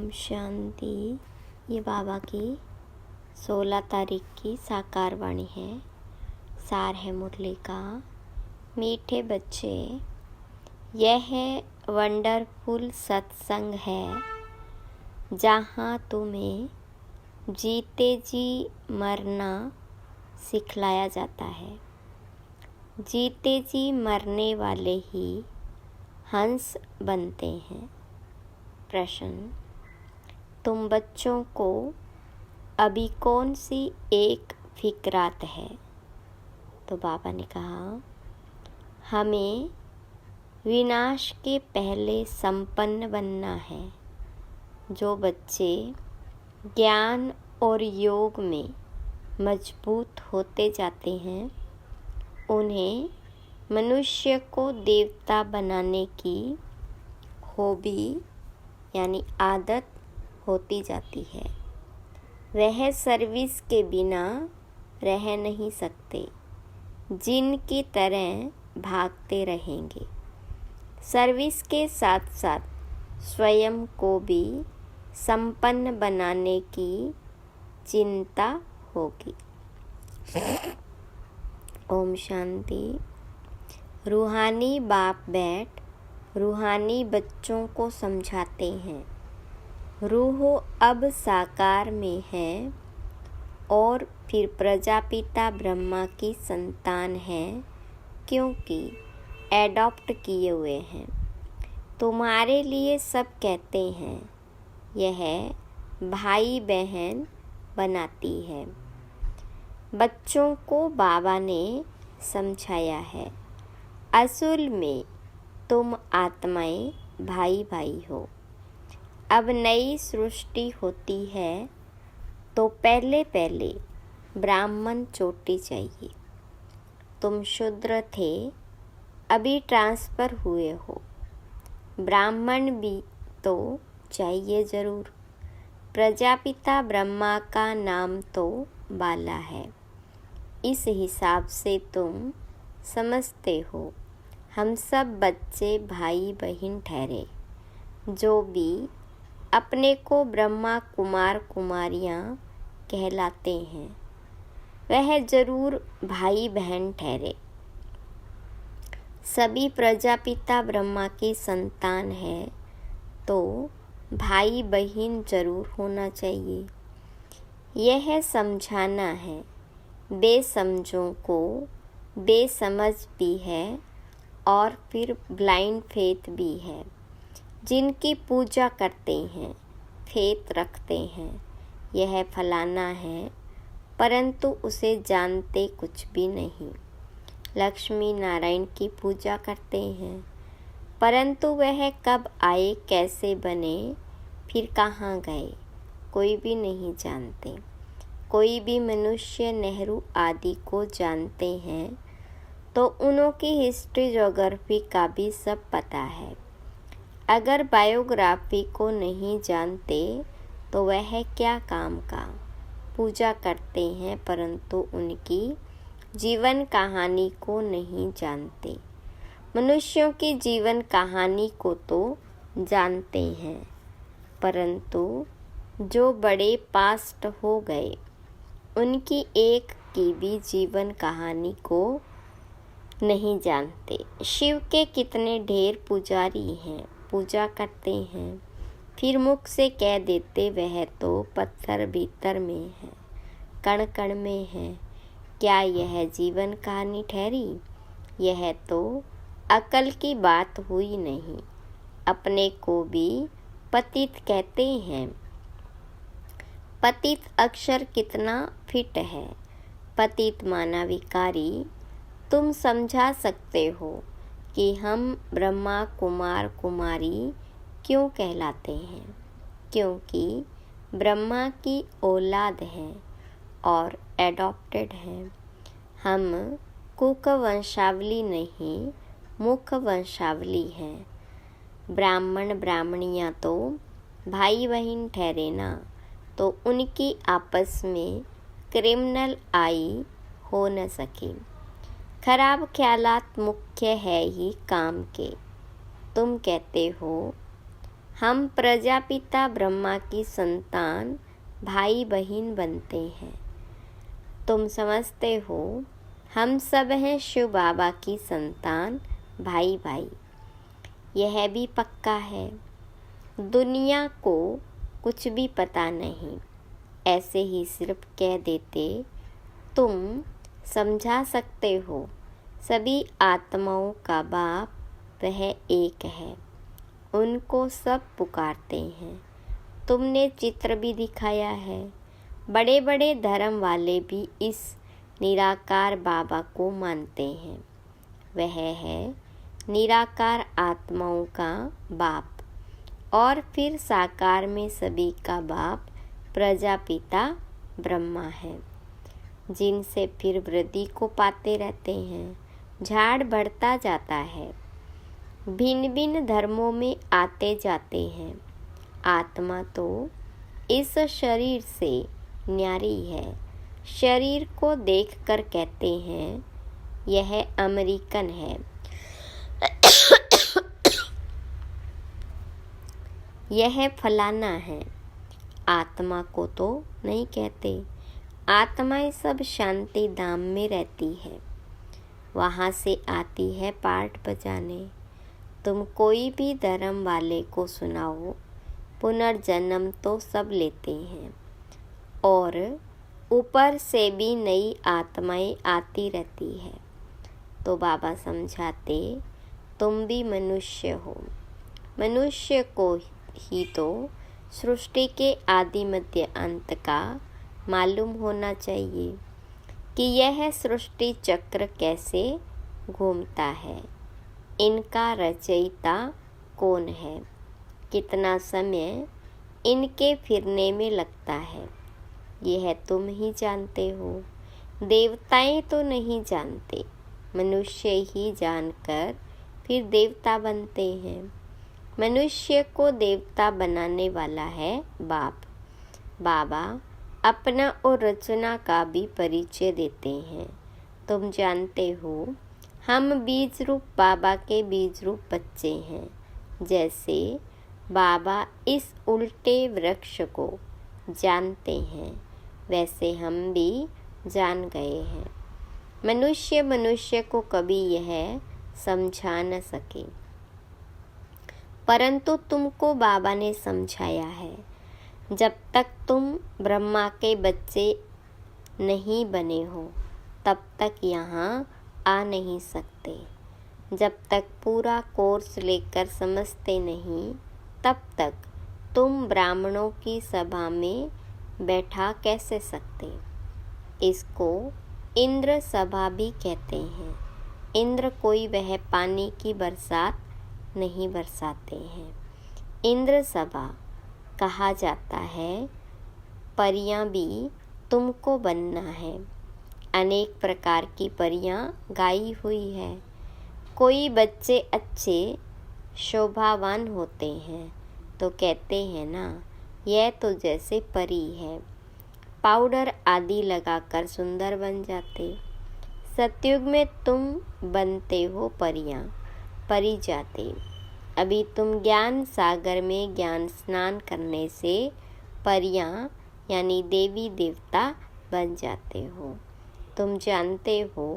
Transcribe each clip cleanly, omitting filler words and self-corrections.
ओम शांति। ये बाबा की 16 तारीख की साकार वाणी है। सार है मुरली का। मीठे बच्चे, यह वंडरफुल सत्संग है जहाँ तुम्हें जीते जी मरना सिखलाया जाता है। जीते जी मरने वाले ही हंस बनते हैं। प्रश्न, तुम बच्चों को अभी कौन सी एक फिक्रात है? तो बाबा ने कहा, हमें विनाश के पहले संपन्न बनना है। जो बच्चे ज्ञान और योग में मजबूत होते जाते हैं, उन्हें मनुष्य को देवता बनाने की हॉबी यानी आदत होती जाती है। वह सर्विस के बिना रह नहीं सकते, जिन की तरह भागते रहेंगे। सर्विस के साथ साथ स्वयं को भी संपन्न बनाने की चिंता होगी। ओम शांति। रूहानी बाप बैठ रूहानी बच्चों को समझाते हैं। रूह अब साकार में है और फिर प्रजापिता ब्रह्मा की संतान है, क्योंकि एडॉप्ट किए हुए हैं। तुम्हारे लिए सब कहते हैं, यह भाई बहन बनाती है। बच्चों को बाबा ने समझाया है, असल में तुम आत्माएं भाई भाई हो। अब नई सृष्टि होती है तो पहले पहले ब्राह्मण चोटी चाहिए। तुम शूद्र थे, अभी ट्रांसफ़र हुए हो। ब्राह्मण भी तो चाहिए ज़रूर। प्रजापिता ब्रह्मा का नाम तो बाला है। इस हिसाब से तुम समझते हो, हम सब बच्चे भाई बहन ठहरे। जो भी अपने को ब्रह्मा कुमार कुमारियाँ कहलाते हैं, वह जरूर भाई बहन ठहरे। सभी प्रजापिता ब्रह्मा की संतान है, तो भाई बहन जरूर होना चाहिए। यह समझाना है। बेसमझों को बेसमझ भी है और फिर ब्लाइंड फेथ भी है। जिनकी पूजा करते हैं, फेथ रखते हैं, यह फलाना है, परंतु उसे जानते कुछ भी नहीं। लक्ष्मी नारायण की पूजा करते हैं, परंतु वह कब आए, कैसे बने, फिर कहाँ गए, कोई भी नहीं जानते। कोई भी मनुष्य नेहरू आदि को जानते हैं तो उनों की हिस्ट्री ज्योग्राफी का भी सब पता है। अगर बायोग्राफी को नहीं जानते तो वह क्या काम का। पूजा करते हैं परंतु उनकी जीवन कहानी को नहीं जानते। मनुष्यों की जीवन कहानी को तो जानते हैं, परंतु जो बड़े पास्ट हो गए, उनकी एक की भी जीवन कहानी को नहीं जानते। शिव के कितने ढेर पुजारी हैं, पूजा करते हैं, फिर मुख से कह देते वह तो पत्थर भीतर में है, कण कण में है। क्या यह जीवन कहानी ठहरी? यह तो अकल की बात हुई नहीं। अपने को भी पतित कहते हैं। पतित अक्षर कितना फिट है। पतित माना विकारी। तुम समझा सकते हो कि हम ब्रह्मा कुमार कुमारी क्यों कहलाते हैं, क्योंकि ब्रह्मा की औलाद हैं और एडॉप्टेड हैं। हम कुक वंशावली नहीं, मुख वंशावली हैं। ब्राह्मण ब्राह्मणियाँ तो भाई बहन ठहरे ना, तो उनकी आपस में क्रिमिनल आई हो न सके। खराब ख्यालात मुख्य है ही काम के। तुम कहते हो हम प्रजापिता ब्रह्मा की संतान भाई बहन बनते हैं। तुम समझते हो हम सब हैं शिव बाबा की संतान भाई भाई। यह भी पक्का है। दुनिया को कुछ भी पता नहीं, ऐसे ही सिर्फ कह देते। तुम समझा सकते हो सभी आत्माओं का बाप वह एक है, उनको सब पुकारते हैं। तुमने चित्र भी दिखाया है। बड़े बड़े धर्म वाले भी इस निराकार बाबा को मानते हैं। वह है निराकार आत्माओं का बाप, और फिर साकार में सभी का बाप प्रजापिता ब्रह्मा है, जिनसे फिर वृद्धि को पाते रहते हैं। झाड़ बढ़ता जाता है, भिन्न भिन्न धर्मों में आते जाते हैं। आत्मा तो इस शरीर से न्यारी है। शरीर को देखकर कहते हैं यह अमेरिकन है, यह फलाना है। आत्मा को तो नहीं कहते। आत्माएं सब शांति धाम में रहती है, वहाँ से आती है पाठ बजाने। तुम कोई भी धर्म वाले को सुनाओ, पुनर्जन्म तो सब लेते हैं, और ऊपर से भी नई आत्माएं आती रहती है। तो बाबा समझाते, तुम भी मनुष्य हो। मनुष्य को ही तो सृष्टि के आदि मध्य अंत का मालूम होना चाहिए कि यह सृष्टि चक्र कैसे घूमता है, इनका रचयिता कौन है, कितना समय इनके फिरने में लगता है, यह तुम ही जानते हो। देवताएं तो नहीं जानते, मनुष्य ही जानकर फिर देवता बनते हैं। मनुष्य को देवता बनाने वाला है बाप। बाबा अपना और रचना का भी परिचय देते हैं। तुम जानते हो हम बीज रूप बाबा के बीज रूप बच्चे हैं। जैसे बाबा इस उल्टे वृक्ष को जानते हैं, वैसे हम भी जान गए हैं। मनुष्य को कभी यह समझा न सके, परंतु तुमको बाबा ने समझाया है। जब तक तुम ब्रह्मा के बच्चे नहीं बने हो, तब तक यहाँ आ नहीं सकते। जब तक पूरा कोर्स लेकर समझते नहीं, तब तक तुम ब्राह्मणों की सभा में बैठा कैसे सकते। इसको इंद्र सभा भी कहते हैं। इंद्र कोई वह पानी की बरसात नहीं बरसाते हैं। इंद्र सभा कहा जाता है। परियां भी तुमको बनना है। अनेक प्रकार की परियां गाई हुई है। कोई बच्चे अच्छे शोभावान होते हैं तो कहते हैं ना, यह तो जैसे परी है। पाउडर आदि लगाकर सुंदर बन जाते। सतयुग में तुम बनते हो परियां, परी जाते। अभी तुम ज्ञान सागर में ज्ञान स्नान करने से परियां यानी देवी देवता बन जाते हो। तुम जानते हो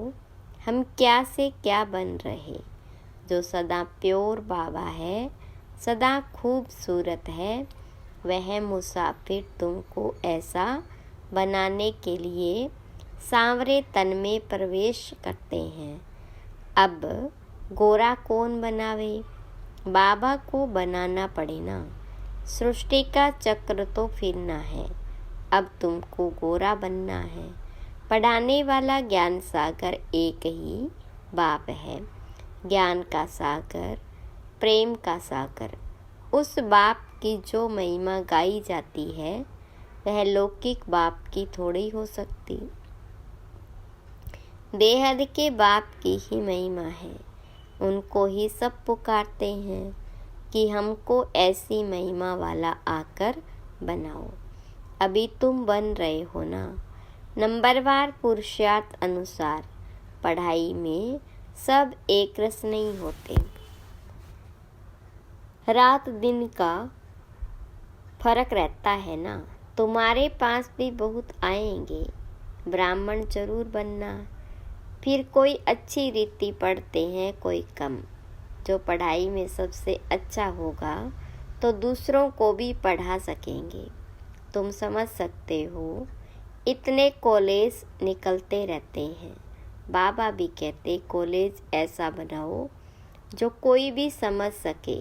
हम क्या से क्या बन रहे। जो सदा प्योर बाबा है, सदा खूबसूरत है, वह मुसाफिर तुमको ऐसा बनाने के लिए सांवरे तन में प्रवेश करते हैं। अब गोरा कौन बनावे? बाबा को बनाना पड़े ना। सृष्टि का चक्र तो फिरना है। अब तुमको गोरा बनना है। पढ़ाने वाला ज्ञान सागर एक ही बाप है। ज्ञान का सागर, प्रेम का सागर। उस बाप की जो महिमा गाई जाती है, वह लौकिक बाप की थोड़ी हो सकती। बेहद के बाप की ही महिमा है। उनको ही सब पुकारते हैं कि हमको ऐसी महिमा वाला आकर बनाओ। अभी तुम बन रहे हो ना। नंबरवार पुरुषार्थ अनुसार पढ़ाई में सब एक रस नहीं होते। रात दिन का फर्क रहता है ना। तुम्हारे पास भी बहुत आएंगे, ब्राह्मण जरूर बनना। फिर कोई अच्छी रीति पढ़ते हैं, कोई कम। जो पढ़ाई में सबसे अच्छा होगा तो दूसरों को भी पढ़ा सकेंगे। तुम समझ सकते हो, इतने कॉलेज निकलते रहते हैं। बाबा भी कहते कॉलेज ऐसा बनाओ जो कोई भी समझ सके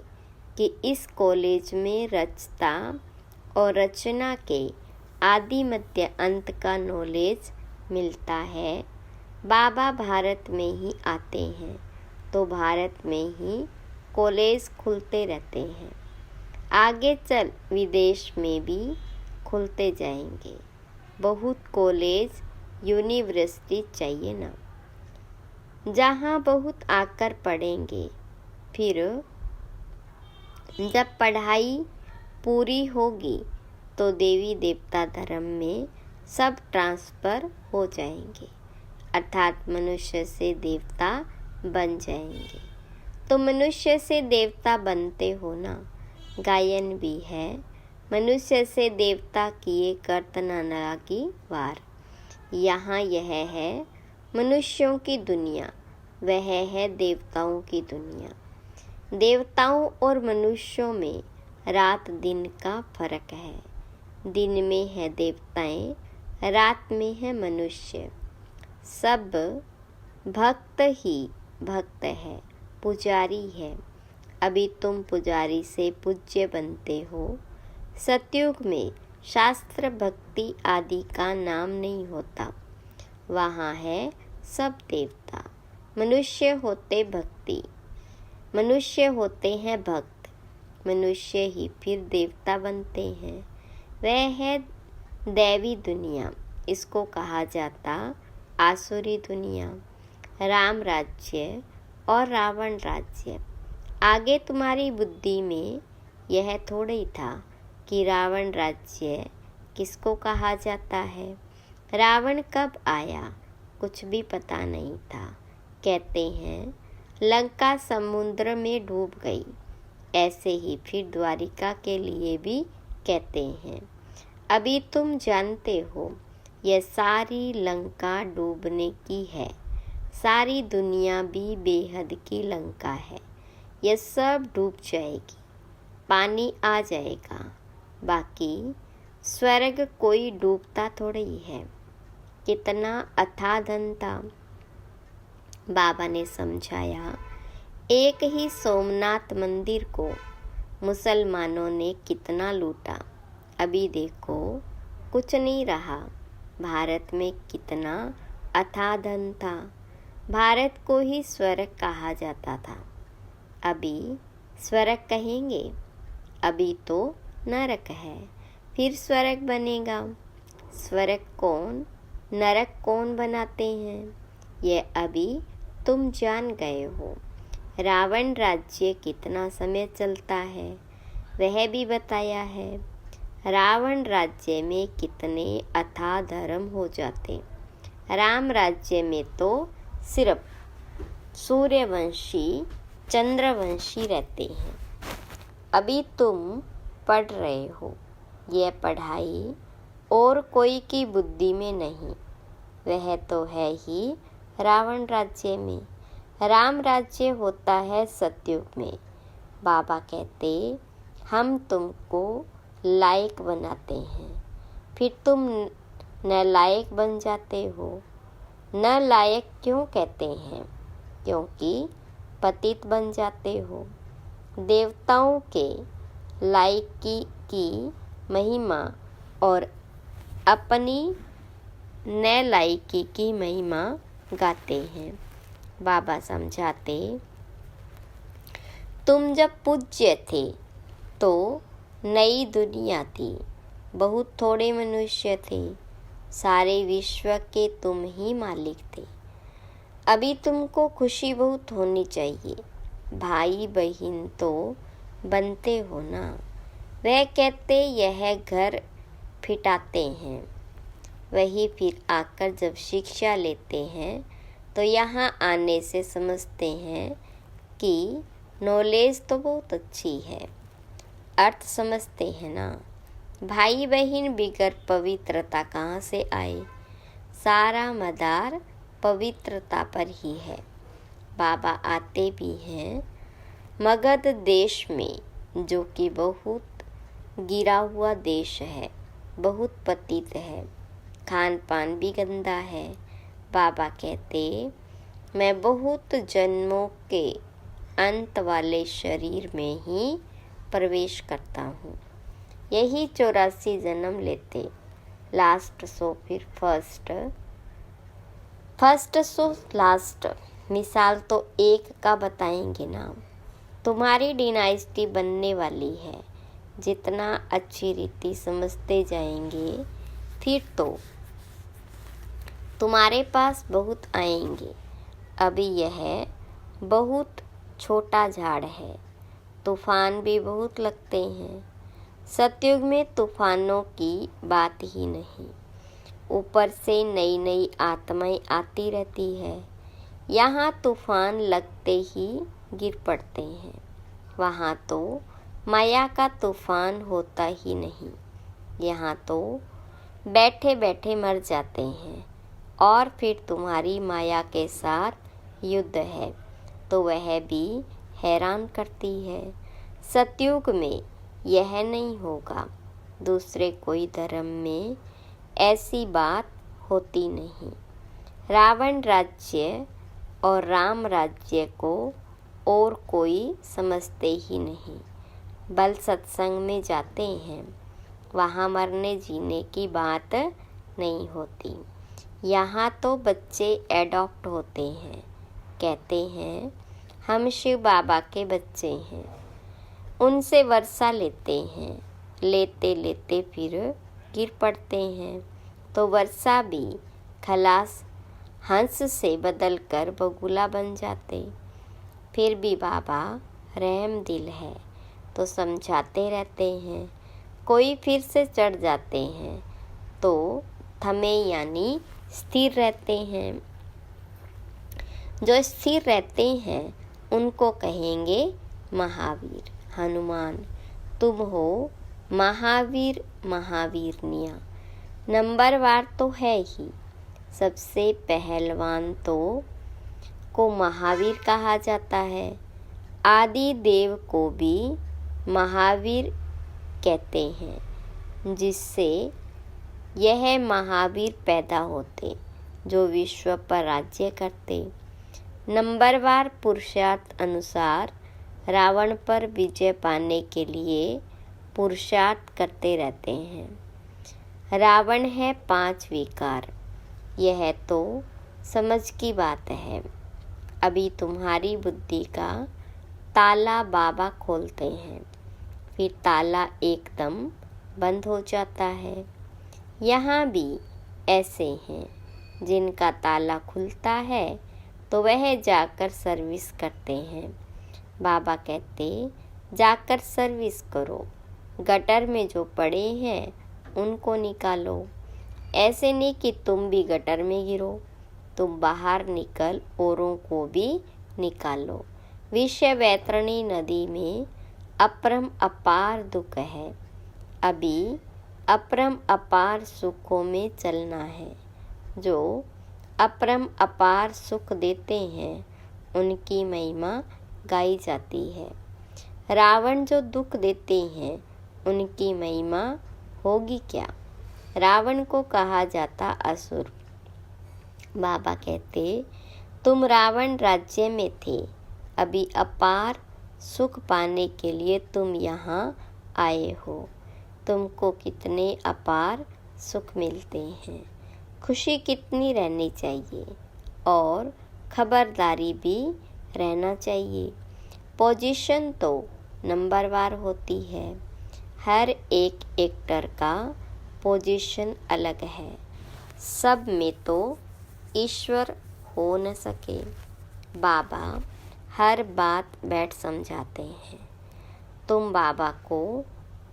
कि इस कॉलेज में रचता और रचना के आदि मध्य अंत का नॉलेज मिलता है। बाबा भारत में ही आते हैं तो भारत में ही कॉलेज खुलते रहते हैं। आगे चल विदेश में भी खुलते जाएंगे। बहुत कॉलेज यूनिवर्सिटी चाहिए ना, जहाँ बहुत आकर पढ़ेंगे। फिर जब पढ़ाई पूरी होगी तो देवी देवता धर्म में सब ट्रांसफ़र हो जाएंगे, अर्थात मनुष्य से देवता बन जाएंगे। तो मनुष्य से देवता बनते हो ना। गायन भी है, मनुष्य से देवता किए कर्तना नरा की वार। यहाँ यह है मनुष्यों की दुनिया, वह है देवताओं की दुनिया। देवताओं और मनुष्यों में रात दिन का फर्क है। दिन में है देवताएं, रात में है मनुष्य। सब भक्त ही भक्त है, पुजारी है। अभी तुम पुजारी से पूज्य बनते हो। सतयुग में शास्त्र भक्ति आदि का नाम नहीं होता, वहाँ है सब देवता। मनुष्य होते भक्ति, मनुष्य होते हैं भक्त, मनुष्य ही फिर देवता बनते हैं। वह है दैवी दुनिया, इसको कहा जाता आसुरी दुनिया। राम राज्य और रावण राज्य। आगे तुम्हारी बुद्धि में यह थोड़ी था कि रावण राज्य किसको कहा जाता है। रावण कब आया कुछ भी पता नहीं था। कहते हैं लंका समुद्र में डूब गई, ऐसे ही फिर द्वारिका के लिए भी कहते हैं। अभी तुम जानते हो यह सारी लंका डूबने की है, सारी दुनिया भी बेहद की लंका है। यह सब डूब जाएगी, पानी आ जाएगा। बाकी स्वर्ग कोई डूबता थोड़ी है। कितना अथाह धन था। बाबा ने समझाया, एक ही सोमनाथ मंदिर को मुसलमानों ने कितना लूटा। अभी देखो कुछ नहीं रहा। भारत में कितना अथाह धन था। भारत को ही स्वर्ग कहा जाता था। अभी स्वर्ग कहेंगे, अभी तो नरक है, फिर स्वर्ग बनेगा। स्वर्ग कौन नरक कौन बनाते हैं, यह अभी तुम जान गए हो। रावण राज्य कितना समय चलता है वह भी बताया है। रावण राज्य में कितने अथाह धर्म हो जाते। राम राज्य में तो सिर्फ सूर्यवंशी चंद्रवंशी रहते हैं। अभी तुम पढ़ रहे हो, यह पढ़ाई और कोई की बुद्धि में नहीं, वह तो है ही रावण राज्य में। राम राज्य होता है सतयुग में। बाबा कहते हम तुमको लायक बनाते हैं, फिर तुम नालायक बन जाते हो। नालायक क्यों कहते हैं, क्योंकि पतित बन जाते हो। देवताओं के लायकी की महिमा और अपनी नालायकी की महिमा गाते हैं। बाबा समझाते, तुम जब पूज्य थे तो नई दुनिया थी, बहुत थोड़े मनुष्य थे, सारे विश्व के तुम ही मालिक थे। अभी तुमको खुशी बहुत होनी चाहिए, भाई बहन तो बनते हो ना। वह कहते यह घर फिटाते हैं, वही फिर आकर जब शिक्षा लेते हैं तो यहाँ आने से समझते हैं कि नॉलेज तो बहुत अच्छी है, अर्थ समझते हैं ना। भाई बहन बिगर पवित्रता कहाँ से आए, सारा मदार पवित्रता पर ही है। बाबा आते भी हैं मगध देश में, जो कि बहुत गिरा हुआ देश है, बहुत पतित है, खान पान भी गंदा है। बाबा कहते, मैं बहुत जन्मों के अंत वाले शरीर में ही प्रवेश करता हूँ। यही 84 जन्म लेते, लास्ट सो फिर फर्स्ट, फर्स्ट सो लास्ट। मिसाल तो एक का बताएंगे नाम। तुम्हारी डिनाइस्टी बनने वाली है। जितना अच्छी रीति समझते जाएंगे, फिर तो तुम्हारे पास बहुत आएंगे। अभी यह बहुत छोटा झाड़ है, तूफान भी बहुत लगते हैं। सतयुग में तूफानों की बात ही नहीं, ऊपर से नई नई आत्माएं आती रहती है। यहाँ तूफान लगते ही गिर पड़ते हैं, वहाँ तो माया का तूफान होता ही नहीं। यहाँ तो बैठे बैठे मर जाते हैं और फिर तुम्हारी माया के साथ युद्ध है तो वह भी हैरान करती है। सतयुग में यह नहीं होगा, दूसरे कोई धर्म में ऐसी बात होती नहीं। रावण राज्य और राम राज्य को और कोई समझते ही नहीं। बल सत्संग में जाते हैं, वहाँ मरने जीने की बात नहीं होती। यहाँ तो बच्चे एडॉप्ट होते हैं, कहते हैं हम शिव बाबा के बच्चे हैं। उनसे वर्षा लेते हैं, लेते लेते फिर गिर पड़ते हैं तो वर्षा भी खलास हंस से बदलकर बगुला बन जाते। फिर भी बाबा रहम दिल है तो समझाते रहते हैं। कोई फिर से चढ़ जाते हैं तो थमे यानी स्थिर रहते हैं। जो स्थिर रहते हैं उनको कहेंगे महावीर। हनुमान तुम हो महावीर महावीरनिया। नंबरवार तो है ही, सबसे पहलवान तो को महावीर कहा जाता है। आदि देव को भी महावीर कहते हैं, जिससे यह महावीर पैदा होते जो विश्व पर राज्य करते। नंबरवार पुरुषार्थ अनुसार रावण पर विजय पाने के लिए पुरुषार्थ करते रहते हैं। रावण है 5 विकार, यह तो समझ की बात है। अभी तुम्हारी बुद्धि का ताला बाबा खोलते हैं, फिर ताला एकदम बंद हो जाता है। यहाँ भी ऐसे हैं जिनका ताला खुलता है तो वह जाकर सर्विस करते हैं। बाबा कहते जाकर सर्विस करो, गटर में जो पड़े हैं उनको निकालो। ऐसे नहीं कि तुम भी गटर में गिरो, तुम बाहर निकल औरों को भी निकालो। विषय वैतरणी नदी में अपरम अपार दुख है, अभी अपरम अपार सुखों में चलना है। जो अपरम अपार सुख देते हैं उनकी महिमा गाई जाती है। रावण जो दुख देते हैं उनकी महिमा होगी क्या। रावण को कहा जाता असुर। बाबा कहते तुम रावण राज्य में थे, अभी अपार सुख पाने के लिए तुम यहाँ आए हो। तुमको कितने अपार सुख मिलते हैं, खुशी कितनी रहनी चाहिए और खबरदारी भी रहना चाहिए। पोजीशन तो नंबरवार होती है, हर एक एक्टर का पोजीशन अलग है। सब में तो ईश्वर हो न सके। बाबा हर बात बैठ समझाते हैं। तुम बाबा को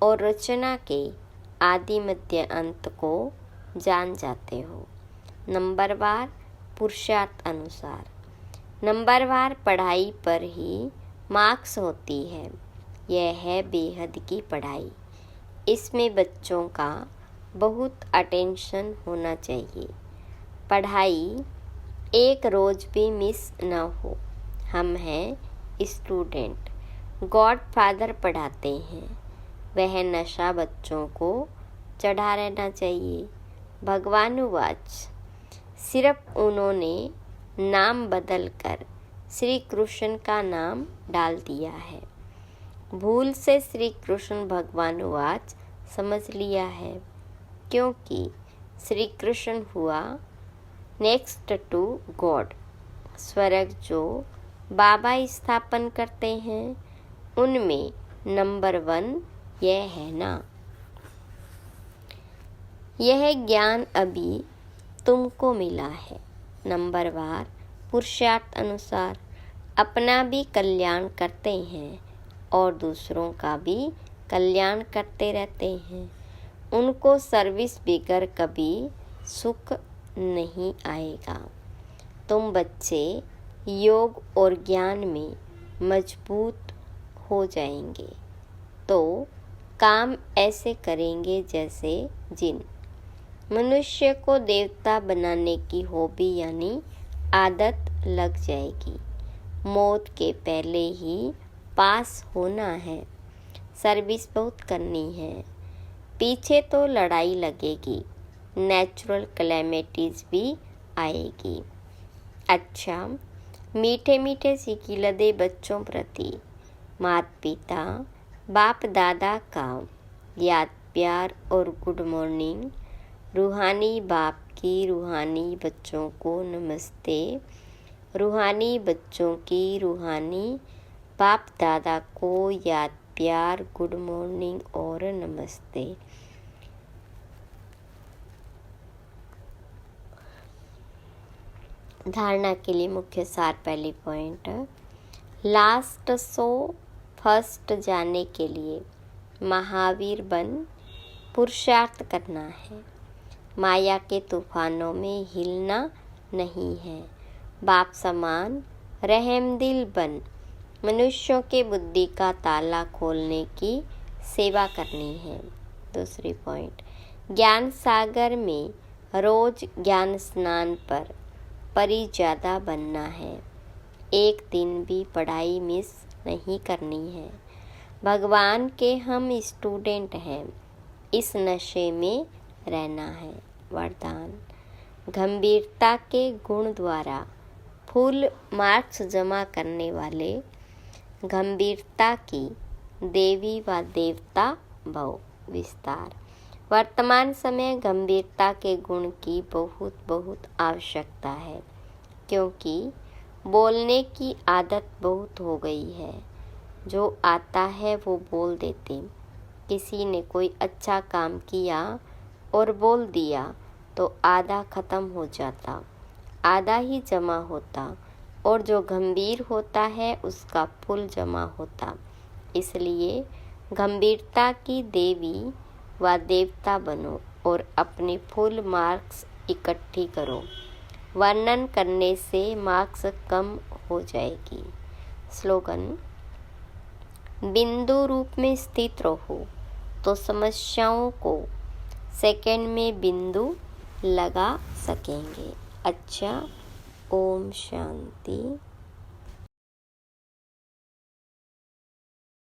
और रचना के आदि मध्य अंत को जान जाते हो। नंबरवार पुरुषार्थ अनुसार, नंबरवार पढ़ाई पर ही मार्क्स होती है। यह है बेहद की पढ़ाई। इसमें बच्चों का बहुत अटेंशन होना चाहिए। पढ़ाई एक रोज भी मिस न हो। हम हैं स्टूडेंट। गॉडफादर पढ़ाते हैं। वह नशा बच्चों को चढ़ा रहना चाहिए। भगवानुवाच। सिर्फ उन्होंने नाम बदलकर श्री कृष्ण का नाम डाल दिया है। भूल से श्री कृष्ण भगवानुवाच समझ लिया है, क्योंकि श्री कृष्ण हुआ नेक्स्ट टू गॉड। स्वर्ग जो बाबा स्थापन करते हैं, उनमें नंबर 1 यह है ना। यह ज्ञान अभी तुमको मिला है। नंबरवार पुरुषार्थ अनुसार अपना भी कल्याण करते हैं और दूसरों का भी कल्याण करते रहते हैं। उनको सर्विस बगैर कभी सुख नहीं आएगा। तुम बच्चे योग और ज्ञान में मजबूत हो जाएंगे तो काम ऐसे करेंगे जैसे जिन। मनुष्य को देवता बनाने की हॉबी यानी आदत लग जाएगी। मौत के पहले ही पास होना है। सर्विस बहुत करनी है। पीछे तो लड़ाई लगेगी, नेचुरल कैलेमिटीज भी आएगी। अच्छा, मीठे मीठे सिकिलदे बच्चों प्रति माता पिता बाप दादा का याद प्यार और गुड मॉर्निंग। रूहानी बाप की रूहानी बच्चों को नमस्ते। रूहानी बच्चों की रूहानी बाप दादा को याद प्यार गुड मॉर्निंग और नमस्ते। धारणा के लिए मुख्य सार। पहली पॉइंट, लास्ट सो फर्स्ट जाने के लिए महावीर बन पुरुषार्थ करना है। माया के तूफानों में हिलना नहीं है। बाप समान रहमदिल बन मनुष्यों के बुद्धि का ताला खोलने की सेवा करनी है। दूसरी पॉइंट, ज्ञान सागर में रोज ज्ञान स्नान पर परिज्यादा बनना है। एक दिन भी पढ़ाई मिस नहीं करनी है। भगवान के हम स्टूडेंट हैं, इस नशे में रहना है। वरदान, गंभीरता के गुण द्वारा फुल मार्क्स जमा करने वाले गंभीरता की देवी व देवता भव। विस्तार, वर्तमान समय गंभीरता के गुण की बहुत बहुत आवश्यकता है, क्योंकि बोलने की आदत बहुत हो गई है। जो आता है वो बोल देते। किसी ने कोई अच्छा काम किया और बोल दिया तो आधा खत्म हो जाता, आधा ही जमा होता, और जो गंभीर होता है उसका फुल जमा होता। इसलिए गंभीरता की देवी व देवता बनो और अपनी फुल मार्क्स इकट्ठी करो। वर्णन करने से मार्क्स कम हो जाएगी। स्लोगन, बिंदु रूप में स्थित रहो तो समस्याओं को सेकंड में बिंदु लगा सकेंगे। अच्छा, ओम शांति।